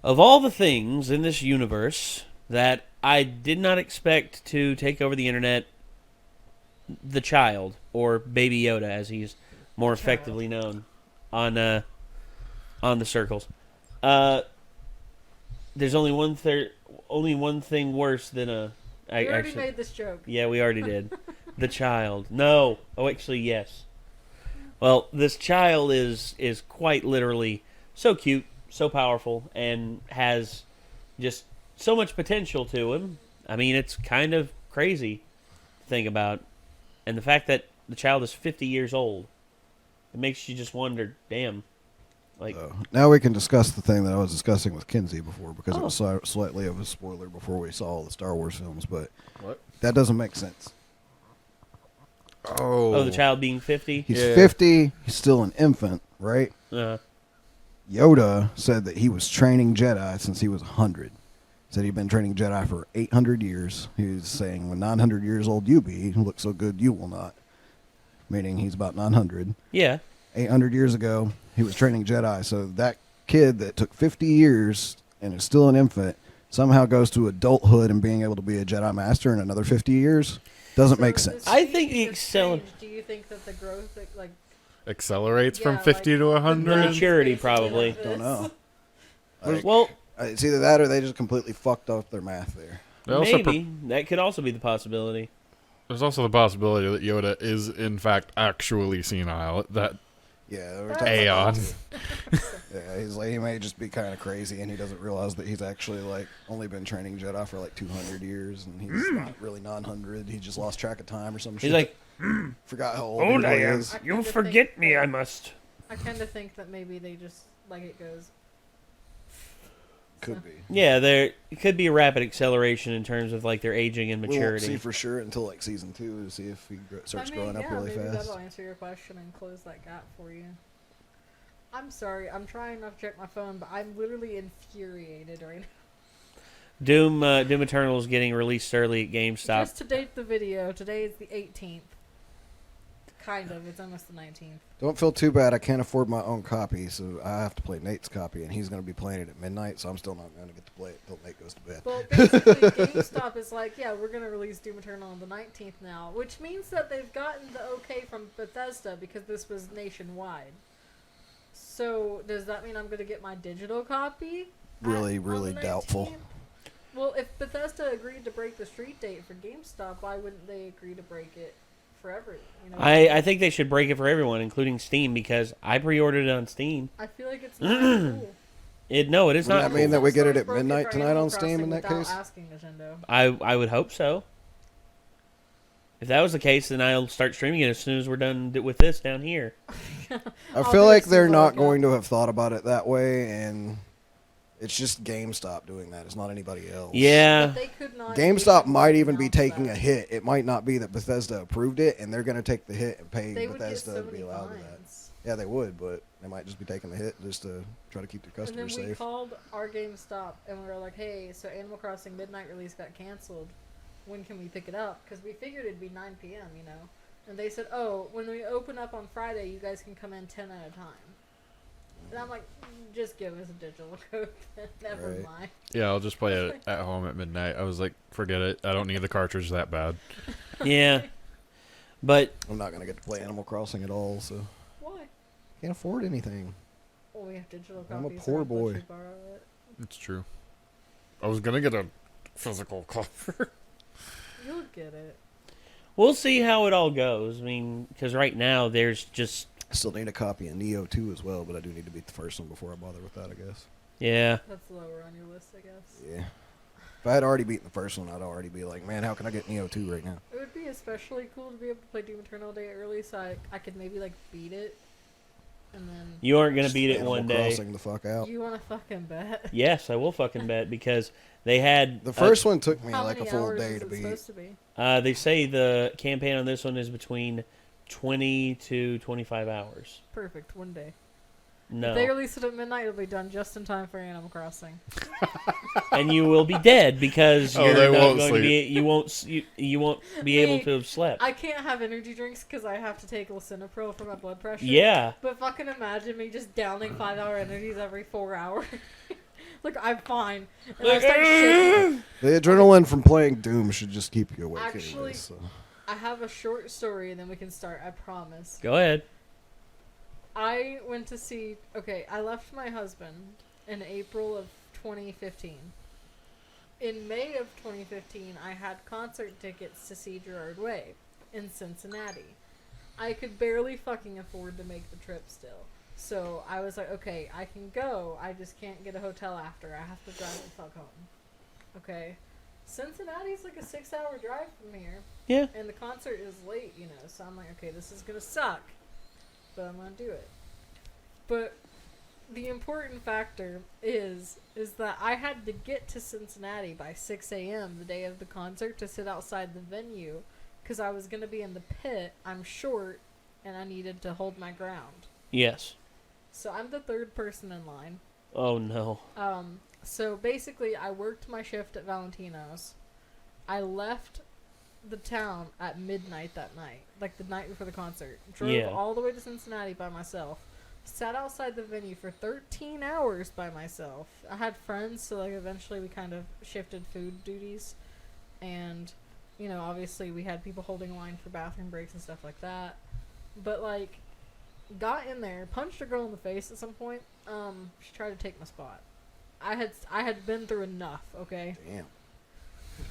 Of all the things in this universe that I did not expect to take over the internet, the child, or Baby Yoda, as he's more effectively known on the circles. There's only one thing worse than a. We already made this joke. Yeah, we already did. The child. No. Oh, actually, yes. Well, this child is quite literally so cute, so powerful, and has just so much potential to him. I mean, it's kind of crazy to think about. And the fact that the child is 50 years old, it makes you just wonder, damn. Like, now we can discuss the thing that I was discussing with Kinsey before, because it was slightly of a spoiler before we saw all the Star Wars films, but that doesn't make sense. Oh, the child being 50? He's 50, he's still an infant, right? Yoda said that he was training Jedi since he was 100. Said he'd been training Jedi for 800 years. He was saying, when 900 years old you be, look so good you will not. Meaning he's about 900. Yeah. 800 years ago, he was training Jedi. So that kid that took 50 years and is still an infant somehow goes to adulthood and being able to be a Jedi Master in another 50 years doesn't make sense. I think the accelerate. Do you think that the growth accelerates from 50 to 100? The maturity, probably. Don't know. Well, it's either that or they just completely fucked up their math there. Maybe. That could also be the possibility. There's also the possibility that Yoda is, in fact, actually senile. Aeon. Yeah, he's like, he may just be kind of crazy, and he doesn't realize that he's actually only been training Jedi for 200 years, and he's not really 900. He just lost track of time or some shit. He's like, forgot how old he really is. You'll forget me, I must. I kind of think that maybe they just it goes. Could be. Yeah, there could be a rapid acceleration in terms of their aging and maturity. We won't see for sure until season 2 to see if he starts growing up really maybe fast. That'll answer your question and close that gap for you. I'm sorry, I'm trying not to check my phone, but I'm literally infuriated right now. Doom Eternal is getting released early at GameStop. Just to date the video, today is the 18th. Kind of, it's almost the 19th. Don't feel too bad. I can't afford my own copy, so I have to play Nate's copy, and he's going to be playing it at midnight, so I'm still not going to get to play it until Nate goes to bed. Well, basically, GameStop is we're going to release Doom Eternal on the 19th now, which means that they've gotten the okay from Bethesda because this was nationwide. So, does that mean I'm going to get my digital copy? Really doubtful. Well, if Bethesda agreed to break the street date for GameStop, why wouldn't they agree to break it for everyone? I think they should break it for everyone, including Steam, because I pre-ordered it on Steam. I feel like it's not cool. No, it is not. Does that mean that we get it at midnight tonight on Steam in that case? Asking Nintendo. I would hope so. If that was the case, then I'll start streaming it as soon as we're done with this down here. I feel like they're not going to have thought about it that way, and it's just GameStop doing that. It's not anybody else. Yeah. But they could not GameStop might even be taking a hit. It might not be that Bethesda approved it, and they're going to take the hit and pay Bethesda to be allowed to that. Yeah, they would, but they might just be taking the hit just to try to keep their customers safe. And then we called our GameStop, and we were like, hey, so Animal Crossing Midnight release got canceled. When can we pick it up? Because we figured it'd be 9 p.m., And they said, oh, when we open up on Friday, you guys can come in 10 at a time. And I'm like, just give us a digital code. Never mind. Yeah, I'll just play it at home at midnight. I was like, forget it. I don't need the cartridge that bad. Yeah. But I'm not going to get to play Animal Crossing at all, so. Why? Can't afford anything. Well, we have digital copies. I'm a poor boy. It's true. I was going to get a physical cover. You'll get it. We'll see how it all goes. I mean, because right now there's just... I still need a copy of Neo 2 as well, but I do need to beat the first one before I bother with that, I guess. Yeah. That's lower on your list, I guess. Yeah. If I had already beaten the first one, I'd already be like, man, how can I get Neo 2 right now? It would be especially cool to be able to play Doom Eternal a day early, so I could maybe beat it, and then... You aren't going to beat it one day. Crossing the fuck out. You want to fucking bet? Yes, I will fucking bet, because they had... The first one took me a full day to beat. To be? They say the campaign on this one is between 20 to 25 hours. Perfect, one day. No. If they release it at midnight, it'll be done just in time for Animal Crossing. And you will be dead because you're they not won't going sleep. to be. You won't be able to have slept. I can't have energy drinks because I have to take lisinopril for my blood pressure. Yeah. But fucking imagine me just downing 5-hour energies every 4 hours. Like, I'm fine. And I start shaking. The adrenaline from playing Doom should just keep you awake. Actually, anyways, so. I have a short story and then we can start, I promise. Go ahead. I went to see... Okay, I left my husband in April of 2015. In May of 2015, I had concert tickets to see Gerard Way in Cincinnati. I could barely fucking afford to make the trip still. So I was like, okay, I can go. I just can't get a hotel after. I have to drive the fuck home. Okay. Cincinnati's like a 6-hour drive from here. Yeah. And the concert is late, you know. So I'm like, okay, this is going to suck. But I'm going to do it. But the important factor is that I had to get to Cincinnati by 6 a.m. the day of the concert to sit outside the venue because I was going to be in the pit. I'm short, and I needed to hold my ground. Yes. So I'm the third person in line. Oh, no. So basically, I worked my shift at Valentino's. I left the town at midnight that night, like the night before the concert. Drove all the way to Cincinnati by myself. Sat outside the venue for 13 hours by myself. I had friends, so like eventually we kind of shifted food duties. And, you know, obviously we had people holding line for bathroom breaks and stuff like that. But like, got in there, punched a girl in the face at some point. She tried to take my spot. I had been through enough, okay? Damn.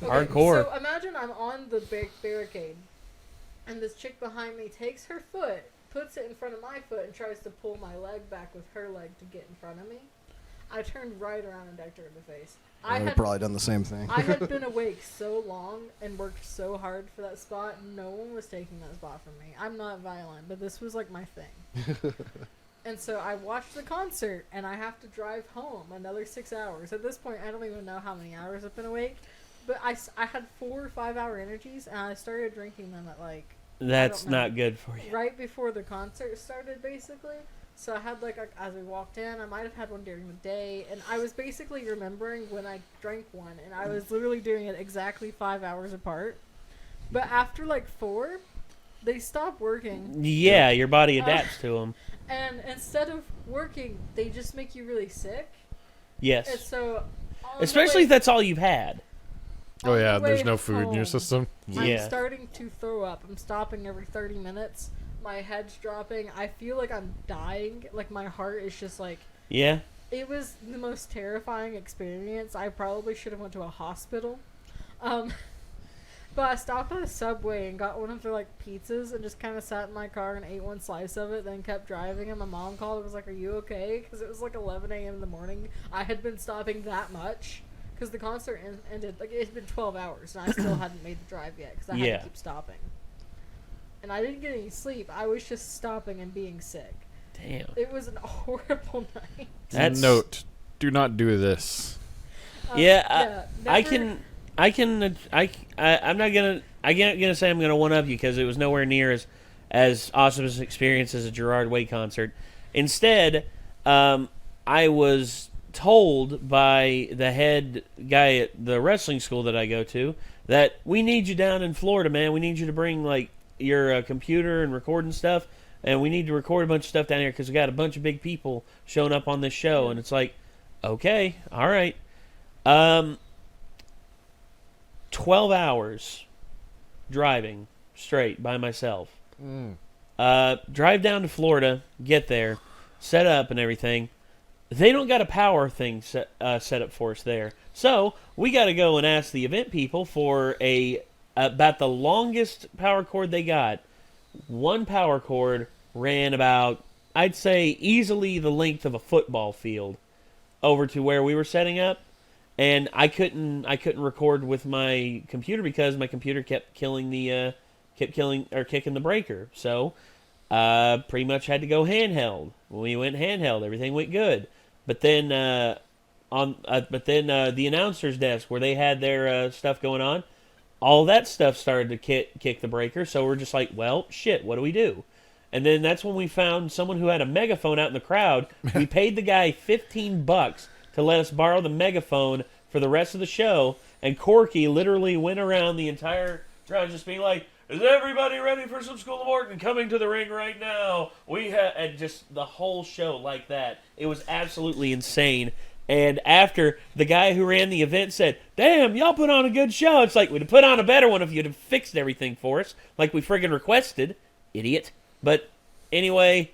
Okay, Hardcore. So imagine I'm on the barricade, and this chick behind me takes her foot, puts it in front of my foot, and tries to pull my leg back with her leg to get in front of me. I turned right around and decked her in the face. I would have probably done the same thing. I had been awake so long and worked so hard for that spot, no one was taking that spot from me. I'm not violent, but this was like my thing. And so I watched the concert, and I have to drive home another 6 hours. At this point, I don't even know how many hours I've been awake. But I had 4 or 5 hour energies, and I started drinking them at like... That's not good for you. Right before the concert started, basically. So I had like, as we walked in, I might have had one during the day, and I was basically remembering when I drank one, and I was literally doing it exactly 5 hours apart. But after like 4, they stopped working. Yeah, your body adapts to them. And instead of working, they just make you really sick. Yes. And so... Especially if that's all you've had. Oh yeah, there's no food in your system. I'm starting to throw up. I'm stopping every 30 minutes. My head's dropping. I feel like I'm dying. Like my heart is just like... Yeah. It was the most terrifying experience. I probably should have went to a hospital. But I stopped at a Subway and got one of their like pizzas and just kind of sat in my car and ate one slice of it, then kept driving, and my mom called and was like, "Are you okay?" Because it was like 11 a.m. in the morning. I had been stopping that much because the concert ended, like it had been 12 hours and I still hadn't made the drive yet because I had to keep stopping. And I didn't get any sleep. I was just stopping and being sick. Damn. It was a horrible night. That's... Note, do not do this. I'm not gonna say I'm gonna one up you because it was nowhere near as awesome as an experience as a Gerard Way concert. Instead, I was told by the head guy at the wrestling school that I go to that we need you down in Florida, man. We need you to bring like your computer and recording stuff, and we need to record a bunch of stuff down here because we got a bunch of big people showing up on this show. And it's like, okay, all right. 12 hours driving straight by myself. Drive down to Florida, get there, set up and everything. They don't got a power thing set up for us there. So we got to go and ask the event people for about the longest power cord they got. One power cord ran about, I'd say, easily the length of a football field over to where we were setting up. And I couldn't record with my computer because my computer kept kicking the breaker. So pretty much had to go handheld. When we went handheld, everything went good. But then the announcer's desk where they had their stuff going on, all that stuff started to kick the breaker. So we're just like, well, shit, what do we do? And then that's when we found someone who had a megaphone out in the crowd. We paid the guy $15 to let us borrow the megaphone for the rest of the show, and Corky literally went around the entire crowd just being like, "Is everybody ready for some School of Orton coming to the ring right now?" And just the whole show like that. It was absolutely insane, And after, the guy who ran the event said, "Damn, y'all put on a good show." It's like, we'd have put on a better one if you'd have fixed everything for us, like we friggin' requested, idiot. But anyway,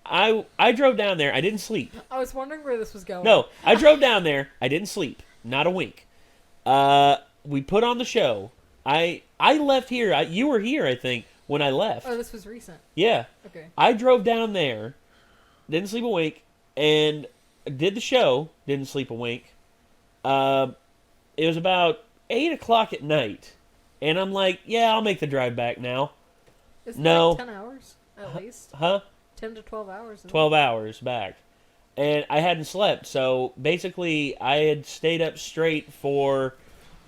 I drove down there. I didn't sleep. I was wondering where this was going. No, I drove down there. I didn't sleep. Not a wink. We put on the show. I left here. You were here, I think, when I left. Oh, this was recent. Yeah. Okay. I drove down there, didn't sleep a wink, and did the show, didn't sleep a wink. It was about 8 o'clock at night, and I'm like, yeah, I'll make the drive back now. Isn't No. Like 10 hours, at least? Huh? 10 to 12 hours. 12 hours back. And I hadn't slept, so basically I had stayed up straight for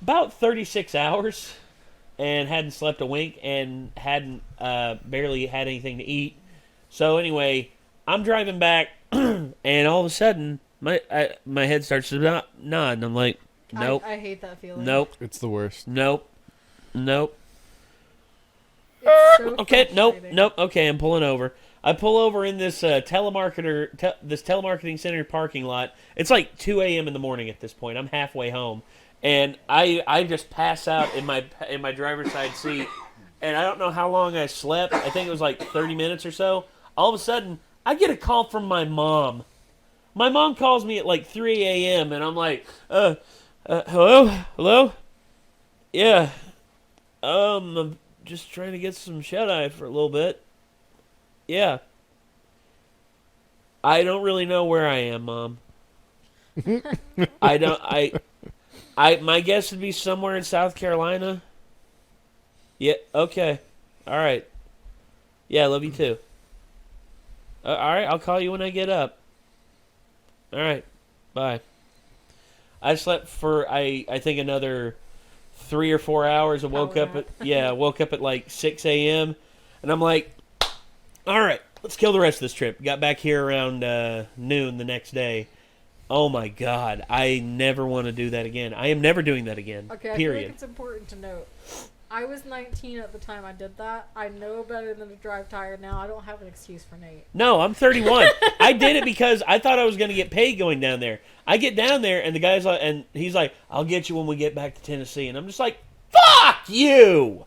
about 36 hours and hadn't slept a wink and hadn't barely had anything to eat. So anyway, I'm driving back, and all of a sudden, my head starts to nod, and I'm like, nope. I hate that feeling. Nope. It's the worst. Nope. Nope. It's so Okay, nope, frustrating. nope. Okay, I'm pulling over. I pull over in this telemarketing center parking lot. It's like 2 a.m. in the morning at this point. I'm halfway home, and I just pass out in my driver's side seat, and I don't know how long I slept. I think it was like 30 minutes or so. All of a sudden, I get a call from my mom. My mom calls me at like 3 a.m., and I'm like, hello? Yeah. I'm just trying to get some shut-eye for a little bit. Yeah. I don't really know where I am, Mom. My guess would be somewhere in South Carolina. Yeah, okay. All right. Yeah, I love you too. All right, I'll call you when I get up. All right. Bye. I slept for I think another 3 or 4 hours. I woke up at like 6 a.m. and I'm like, all right, let's kill the rest of this trip. Got back here around noon the next day. Oh my God, I never want to do that again. I am never doing that again. Okay, I period. feel like it's important to note. I was 19 at the time I did that. I know better than to drive tired now. I don't have an excuse for Nate. No, I'm 31. I did it because I thought I was going to get paid going down there. I get down there, and the guy's like, and he's like, "I'll get you when we get back to Tennessee." And I'm just like, "Fuck you!"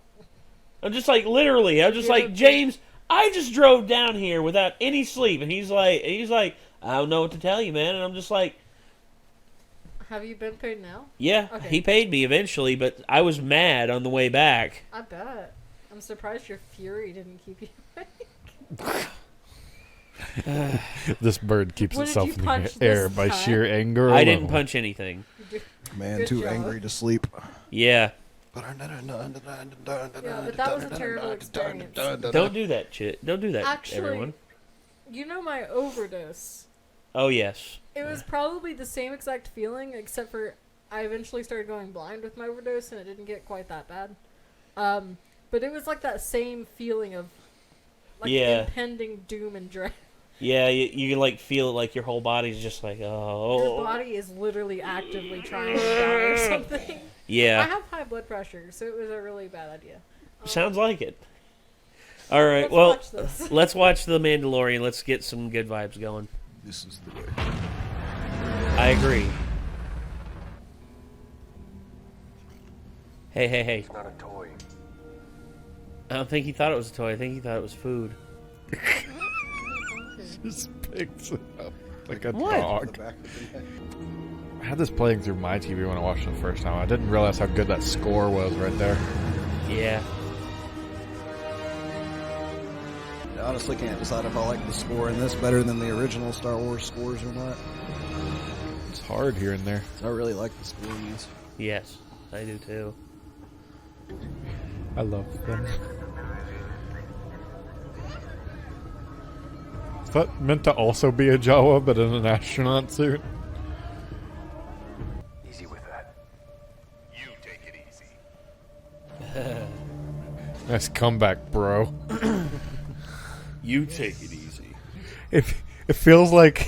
I'm just like, literally, I'm just like, James, I just drove down here without any sleep, and he's like, I don't know what to tell you, man. And I'm just like, have you been paid now? yeah, Okay. He paid me eventually, but I was mad on the way back. I bet. I'm surprised your fury didn't keep you awake. This bird keeps What did itself you in punch the air this by time? sheer anger. I didn't alone. punch anything. Man, Good too job. angry to sleep. Yeah. Yeah, but that was a terrible experience. Don't do that shit. Don't do that, Actually, everyone. you know my overdose. Oh, yes. It was probably the same exact feeling, except for I eventually started going blind with my overdose, and it didn't get quite that bad. But it was like that same feeling of like Yeah. impending doom and dread. Yeah, you can like feel it, like your whole body's just like, oh. Your body is literally actively trying to die or something. I Yeah, have high blood pressure, so it was a really bad idea. sounds like it. All right, Let's well, watch this. let's watch The Mandalorian. Let's get some good vibes going. This is the way. I agree. Hey. It's not a toy. I don't think he thought it was a toy. I think he thought it was food. Just picks it up like a What? dog. I had this playing through my TV when I watched it the first time. I didn't realize how good that score was right there. Yeah. I honestly can't decide if I like the score in this better than the original Star Wars scores or not. It's hard here and there. I really like the score in this. Yes, I do too. I love them. Is that meant to also be a Jawa, but in an astronaut suit? Easy with that. You take it easy. Nice comeback, bro. You take it easy. It feels like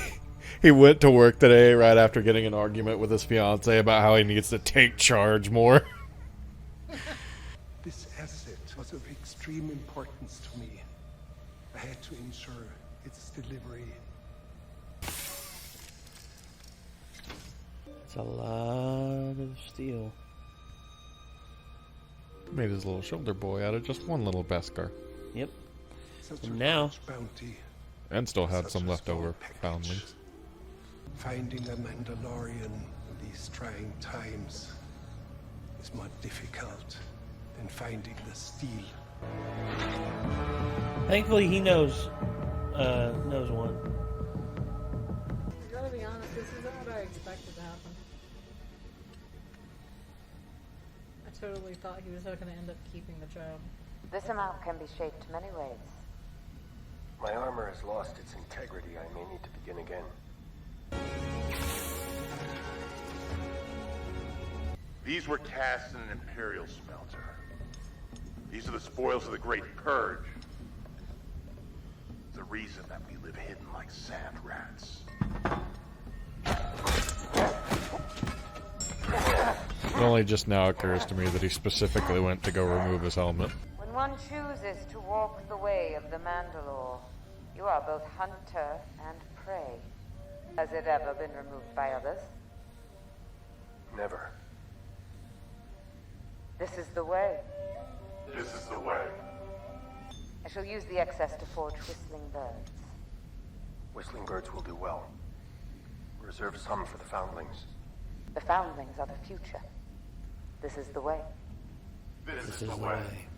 he went to work today right after getting an argument with his fiance about how he needs to take charge more. This asset was of extreme importance to me. I had to ensure its delivery. That's a lot of steel. Made his little shoulder boy out of just one little Beskar. Yep. Such And a now- large bounty. And still had Such some a leftover small package. foundlings. Finding a Mandalorian in these trying times is more difficult than finding the steel. Thankfully, he knows one. I gotta be honest, this isn't what I expected to happen. I totally thought he was not gonna end up keeping the child. This amount can be shaped many ways. My armor has lost its integrity. I may need to begin again. These were cast in an Imperial smelter. These are the spoils of the Great Purge. The reason that we live hidden like sand rats. It only just now occurs to me that he specifically went to go remove his helmet. When one chooses to walk the way of the Mandalore, you are both hunter and prey. Has it ever been removed by others? Never. This is the way. This is the way. I shall use the excess to forge whistling birds. Whistling birds will do well. Reserve some for the foundlings. The foundlings are the future. This is the way. This This is is the the way. way.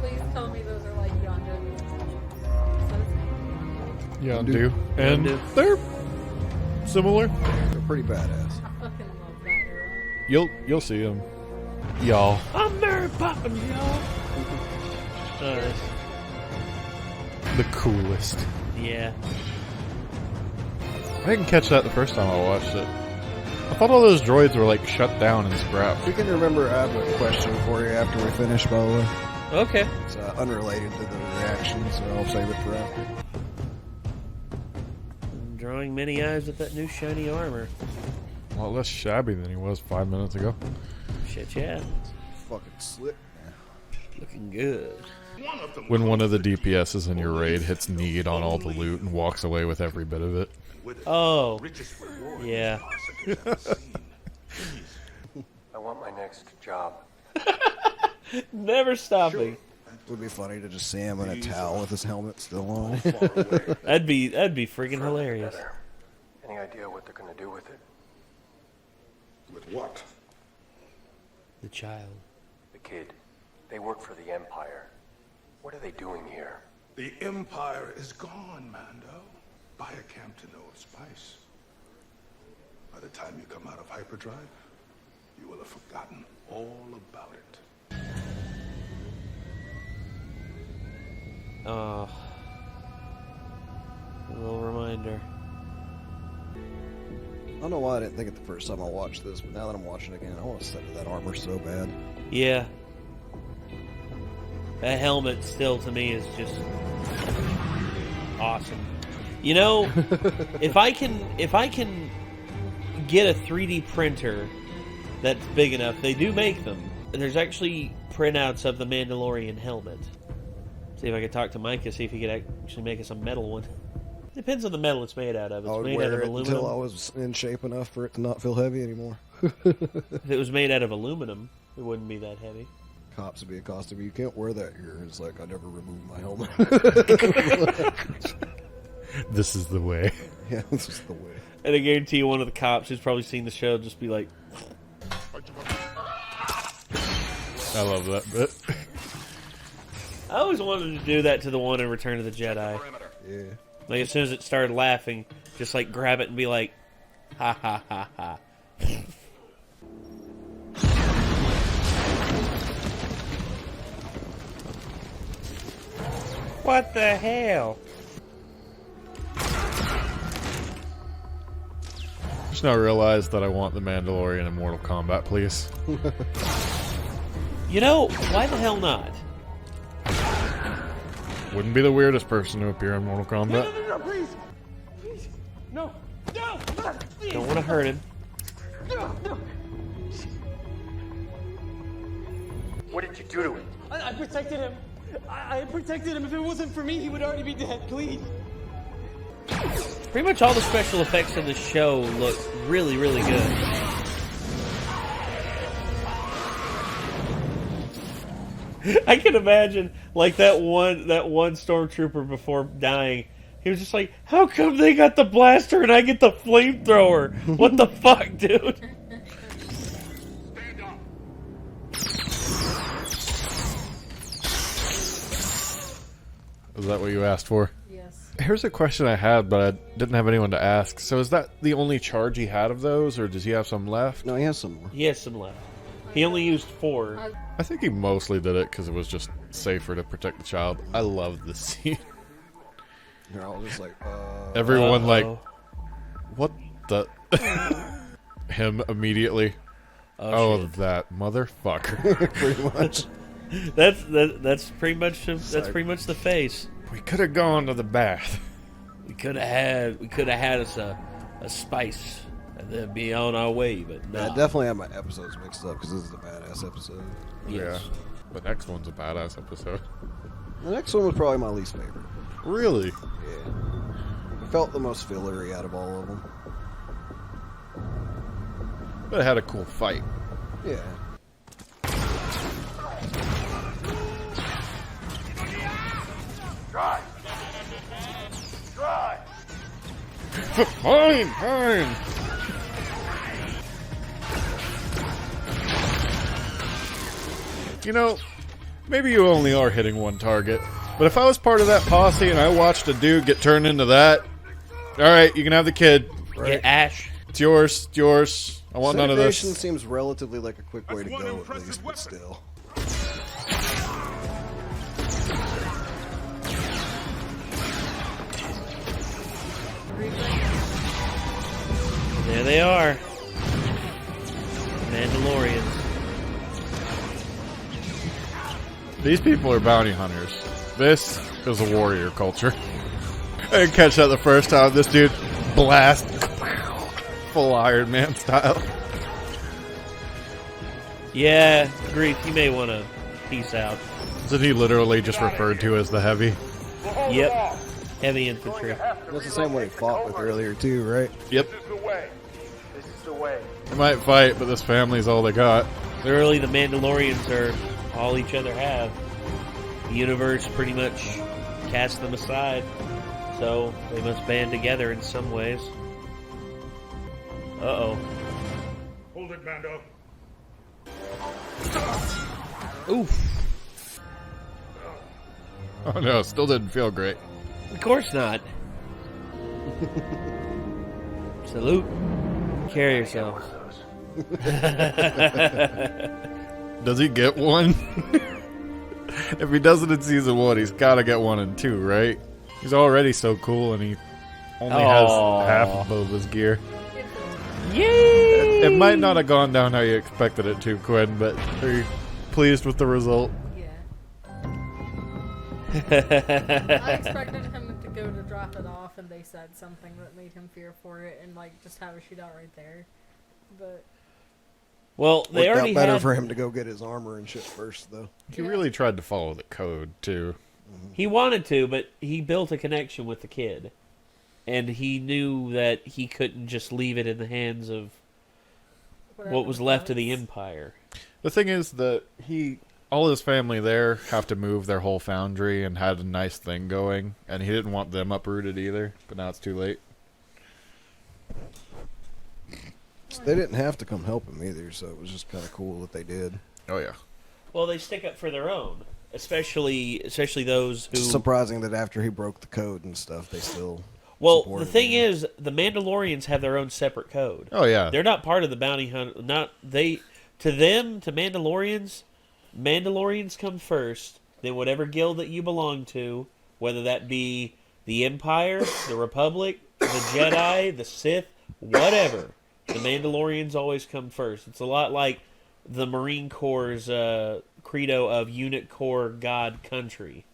Please tell me those are like Yondu. Is that his name? Yondu. And Yondu. they're similar. They're pretty badass. I fucking love that era. You'll see them. Y'all. I'm Mary Poppins, y'all. The coolest. Yeah. I didn't catch that the first time I watched it. I thought all those droids were like shut down and scrapped. If you can remember, I have a question for you after we finish, by the way. Okay. It's unrelated to the reaction, so I'll save it for after. I'm drawing many eyes with that new shiny armor. A lot less shabby than he was 5 minutes ago. Shit, yeah. Fucking slick. Looking good. When one of the DPSs in your raid hits need on all the loot and walks away with every bit of it. Oh. Yeah. I want my next job. Never stopping. It would be funny to just see him in a towel with his helmet still on. That'd be freaking hilarious. Together. Any idea what they're gonna do with it? With what? The child. The kid. They work for the Empire. What are they doing here? The Empire is gone, Mando. Buy a camp to know of spice. By the time you come out of hyperdrive, you will have forgotten all about it. Oh. A little reminder. I don't know why I didn't think it the first time I watched this, but now that I'm watching it again, I want to study that armor so bad. Yeah. That helmet still to me is just awesome. You know, if I can get a 3D printer that's big enough, they do make them. There's actually printouts of the Mandalorian helmet. See if I could talk to Micah, see if he could actually make us a metal one. Depends on the metal it's made out of. It's I would made out wear of it aluminum. until I was in shape enough for it to not feel heavy anymore. If it was made out of aluminum, it wouldn't be that heavy. Cops would be accosting me. You can't wear that here. It's like, I never removed my helmet. This is the way. Yeah, this is the way. And I guarantee you one of the cops who's probably seen the show just be like, I love that bit. I always wanted to do that to the one in Return of the Jedi. Yeah. Like, as soon as it started laughing, just, like, grab it and be like, ha ha ha ha. What the hell? Just now realized that I want the Mandalorian in Mortal Kombat, please. You know, why the hell not? Wouldn't be the weirdest person to appear in Mortal Kombat. Don't want to hurt him. What did you do to it? I protected him. I protected him. If it wasn't for me, he would already be dead. Please. Pretty much all the special effects in the show look really, really good. I can imagine, like, that one stormtrooper before dying. He was just like, "How come they got the blaster and I get the flamethrower? What the fuck, dude?" Stand up. Is that what you asked for? Yes. Here's a question I had, but I didn't have anyone to ask. So is that the only charge he had of those, or does he have some left? No, he has some more. He has some left. He only used 4. I think he mostly did it because it was just safer to protect the child. I love this scene. They're all just like, Everyone like, what the? Him immediately. Oh, that motherfucker. pretty much. That's pretty much the face. We could have gone to the bath. We could have had us a spice and then be on our way, but no. I definitely have my episodes mixed up because this is a badass episode. Yes. Yeah. The next one's a badass episode. The next one was probably my least favorite. Really? Yeah. It felt the most fillery out of all of them. But it had a cool fight. Yeah. Drive. Drive. Fine. You know, maybe you only are hitting one target. But if I was part of that posse and I watched a dude get turned into that, alright, you can have the kid. Get Ash. It's yours. I want none of this. Segregation seems relatively like a quick way to go, at least, but still. There they are. Mandalorians. These people are bounty hunters. This is a warrior culture. I didn't catch that the first time. This dude blast full Iron Man style. Yeah, Grief, you may want to peace out. Isn't he literally just referred to as the heavy? Yep. Heavy infantry. That's the same one he fought with earlier, too, right? Yep. This is the way. This is the way. They might fight, but this family's all they got. Literally, the Mandalorians are all each other have. The universe pretty much cast them aside, so they must band together in some ways. Uh-oh. Hold it, Mando. Oof. Oh no, still didn't feel great. Of course not. Salute. Carry yourselves. Does he get one? If he doesn't in season 1, he's gotta get 1 and 2, right? He's already so cool and he only has half of Boba's gear. Yay! It might not have gone down how you expected it to, Quinn, but are you pleased with the result? Yeah. I expected him to go to drop it off, and they said something that made him fear for it, and like just have a shootout right there. But Well, they Worked already out better had... for him to go get his armor and shit first, though. He really tried to follow the code, too. He wanted to, but he built a connection with the kid. And he knew that he couldn't just leave it in the hands of what was left of the Empire. The thing is that all his family there have to move their whole foundry and had a nice thing going, and he didn't want them uprooted either, but now it's too late. They didn't have to come help him either, so it was just kind of cool that they did. Oh, yeah. Well, they stick up for their own. Especially those who... It's surprising that after he broke the code and stuff, they still... Well, supported the thing him. is, the Mandalorians have their own separate code. Oh, yeah. They're not part of the bounty hunt. To Mandalorians, Mandalorians come first. Then whatever guild that you belong to, whether that be the Empire, the Republic, the Jedi, the Sith, whatever, the Mandalorians always come first. It's a lot like the Marine Corps' credo of unit, core, God, country.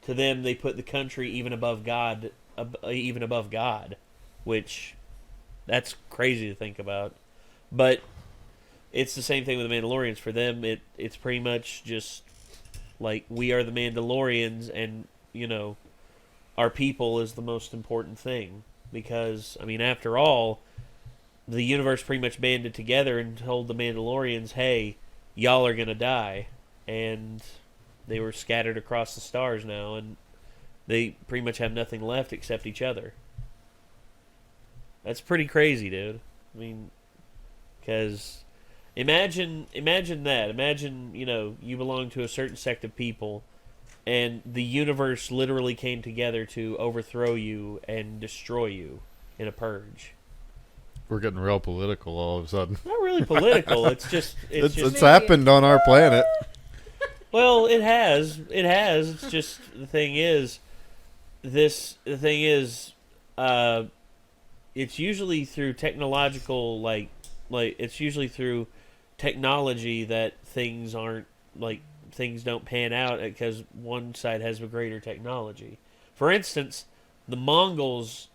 To them, they put the country even above God, which that's crazy to think about. But it's the same thing with the Mandalorians. For them, it's pretty much just like, we are the Mandalorians, and, you know, our people is the most important thing. Because, I mean, after all, the universe pretty much banded together and told the Mandalorians, hey, y'all are going to die. And they were scattered across the stars now, and they pretty much have nothing left except each other. That's pretty crazy, dude. I mean, because imagine that. Imagine, you know, you belong to a certain sect of people, and the universe literally came together to overthrow you and destroy you in a purge. We're getting real political all of a sudden. Not really political. It's just it's happened on our planet. Well, it has. It has. It's just, the thing is, it's usually through technological, like it's usually through technology that things don't pan out, because one side has a greater technology. For instance, the Mongols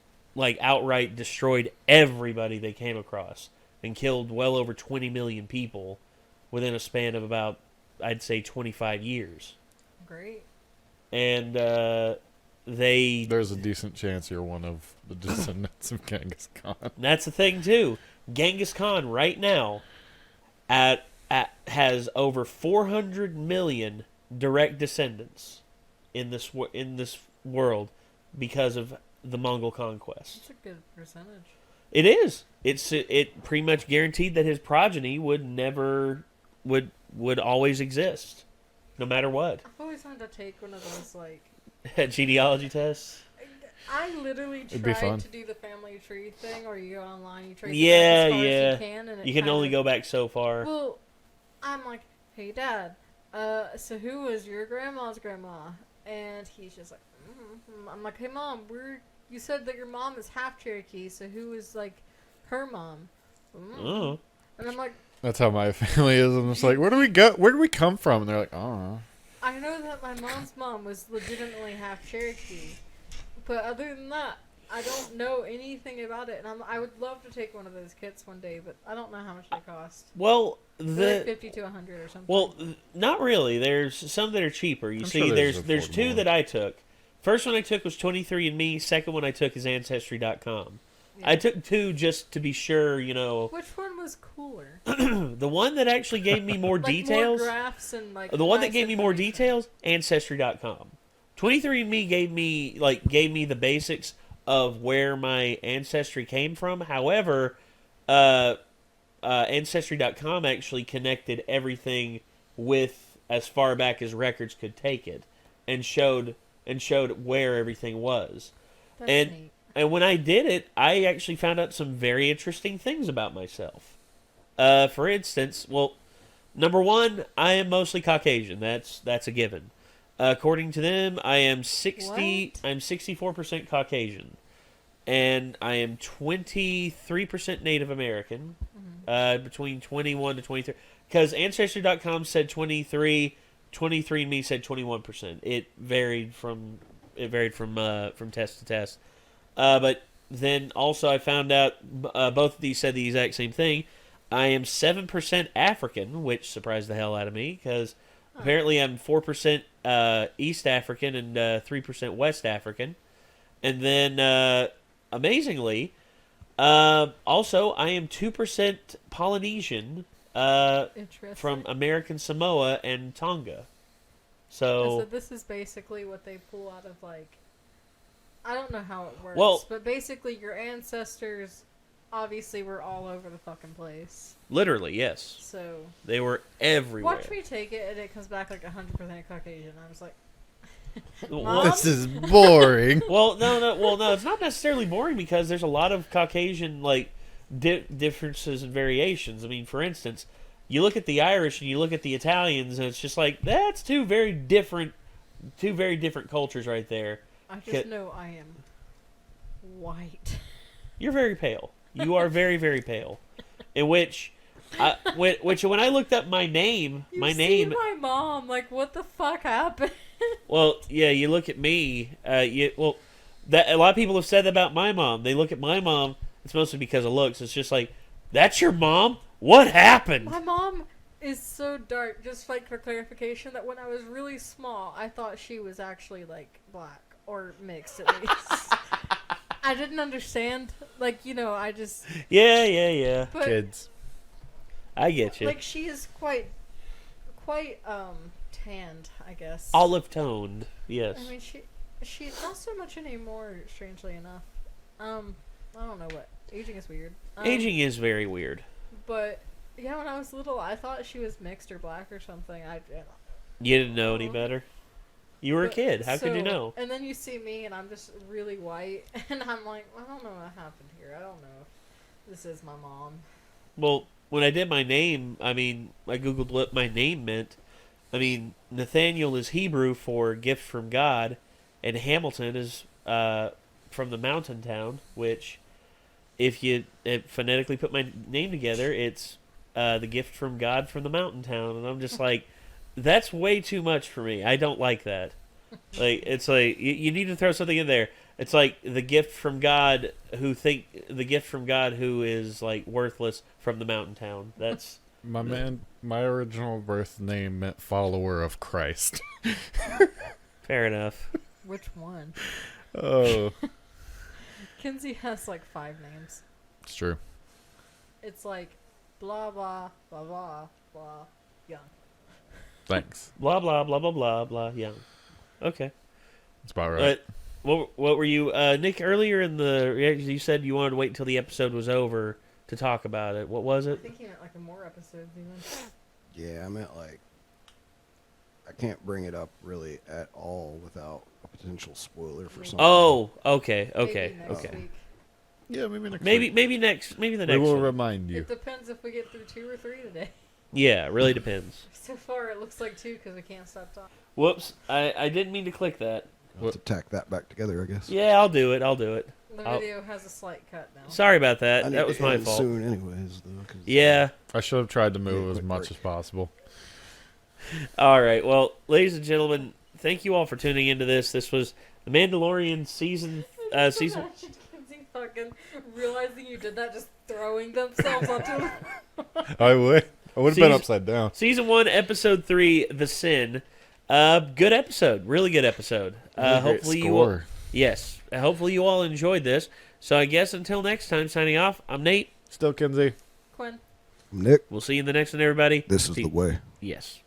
outright destroyed everybody they came across and killed well over 20 million people within a span of about, I'd say, 25 years. Great. And there's a decent chance you're one of the descendants of Genghis Khan. That's the thing too. Genghis Khan right now has over 400 million direct descendants in this world because of the Mongol conquest. That's a good percentage. It is. It pretty much guaranteed that his progeny would always exist, no matter what. I've always wanted to take one of those genealogy tests. I literally tried to do the family tree thing, or you go online, you trace it as far as you can, and you can only go back so far. Well, I'm like, hey Dad, so who was your grandma's grandma? And he's just like, I'm like, hey Mom, you said that your mom is half Cherokee, so who is her mom? Oh. And I'm like, that's how my family is. I'm just like, where do we go? Where do we come from? And they're like, oh. I know that my mom's mom was legitimately half Cherokee, but other than that, I don't know anything about it. And I would love to take one of those kits one day, but I don't know how much they cost. Well, they're 50 to 100 or something. Well, not really. There's some that are cheaper. You see, sure there's two that I took. First one I took was 23andMe. Second one I took is Ancestry.com. Yeah. I took two just to be sure, you know. Which one was cooler? The one that actually gave me more details. More graphs and the one that gave me more details, Ancestry.com. 23andMe gave me the basics of where my ancestry came from. However, Ancestry.com actually connected everything with as far back as records could take it, and showed where everything was. That's neat. And when I did it, I actually found out some very interesting things about myself. For instance, well, number one, I am mostly Caucasian. That's a given. According to them, I am 64% Caucasian, and I am 23% Native American, between 21 to 23. Because Ancestry.com said 23, 23andMe said 21%. It varied from test to test. But then also I found out both of these said the exact same thing. I am 7% African, which surprised the hell out of me, because apparently I'm 4% East African and 3% West African. And then, amazingly, also I am 2% Polynesian from American Samoa and Tonga. So this is basically what they pull out of I don't know how it works, but basically your ancestors obviously were all over the fucking place. Literally, yes. So they were everywhere. Watch me take it, and it comes back 100% Caucasian. I was like, Mom? This is boring. Well, no, it's not necessarily boring, because there's a lot of Caucasian differences and variations. I mean, for instance, you look at the Irish and you look at the Italians, and it's just that's two very different cultures right there. I just know I am white. You're very pale. You are very, very pale. In which when I looked up my name, my mom. What the fuck happened? Well, yeah, you look at me. A lot of people have said that about my mom. They look at my mom. It's mostly because of looks. It's just That's your mom? What happened? My mom is so dark. Just like for clarification, that when I was really small, I thought she was actually like black or mixed at least. I didn't understand. Like, you know, I just... Yeah. But, Kids. I get you. like, she is quite, tanned, I guess. Olive toned, yes. I mean, she's not so much anymore, strangely enough. I don't know what. Aging is weird. Aging is very weird. But, yeah, when I was little, I thought she was mixed or black or something. You didn't know any better? You were a kid. How could you know? And then you see me, and I'm just really white, and I'm like, I don't know what happened here. I don't know if this is my mom. Well, when I did my name, I mean, I Googled what my name meant. I mean, Nathaniel is Hebrew for gift from God, and Hamilton is from the mountain town, which, if you phonetically put my name together, it's the gift from God from the mountain town. And I'm just like, that's way too much for me. I don't like that. Like, it's like, you need to throw something in there. It's like the gift from God who is like worthless from the mountain town. That's My original birth name meant follower of Christ. fair enough. Which one? Oh, Kinsey has like 5 names. it's true. It's like blah blah blah blah blah young. Thanks. Blah blah blah blah blah blah. Yeah. Okay. That's about right. But what were you, Nick? Earlier in the reaction, you said you wanted to wait until the episode was over to talk about it. What was I it? think he meant like more episodes even. Yeah, I meant like I can't bring it up really at all without a potential spoiler for something. Oh, okay. Maybe next week. Yeah, maybe next Maybe week. maybe the We next will one. remind you. It depends if we get through 2 or 3 today. Yeah, it really depends. So far, it looks like 2 because we can't stop talking. Whoops, I didn't mean to click that. I'll have to tack that back together, I guess. Yeah, I'll do it. The video has a slight cut now. Sorry about I that. need That to was my end fault. soon anyways, though. 'Cause, Yeah. I should have tried to move Yeah, as quick much break. as possible. All right. Well, ladies and gentlemen, thank you all for tuning into this. This was the Mandalorian season. Imagine Kinsey fucking realizing you did that, just throwing themselves onto I would. I would have been upside down. Season 1, episode 3, The Sin. Good episode. Really good episode. Hopefully you all, yes. Hopefully you all enjoyed this. So I guess until next time, signing off. I'm Nate. Still Kinsey. Quinn. I'm Nick. We'll see you in the next one, everybody. This is the way. Yes.